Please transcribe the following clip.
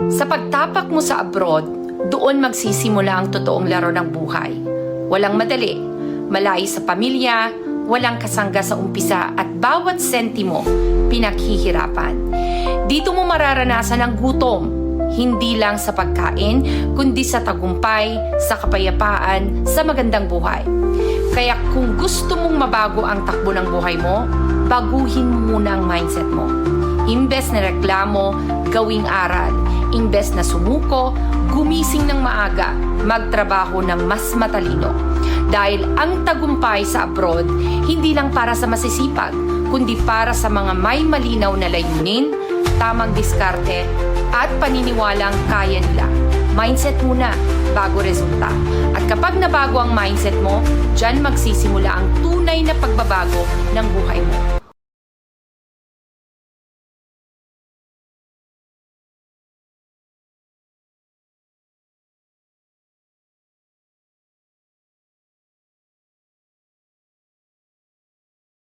Sa pagtapak mo sa abroad, doon magsisimula ang totoong laro ng buhay. Walang madali, malayo sa pamilya, walang kasangga sa umpisa at bawat sentimo pinaghihirapan. Dito mo mararanasan ang gutom, hindi lang sa pagkain, kundi sa tagumpay, sa kapayapaan, sa magandang buhay. Kaya kung gusto mong mabago ang takbo ng buhay mo, baguhin mo muna ang mindset mo. Imbes na reklamo, gawing aral. Imbes na sumuko, gumising ng maaga, magtrabaho ng mas matalino. Dahil ang tagumpay sa abroad, hindi lang para sa masisipag, kundi para sa mga may malinaw na layunin, tamang diskarte, at paniniwalang kaya nila. Mindset muna, bago resulta. At kapag nabago ang mindset mo, dyan magsisimula ang tunay na pagbabago ng buhay mo.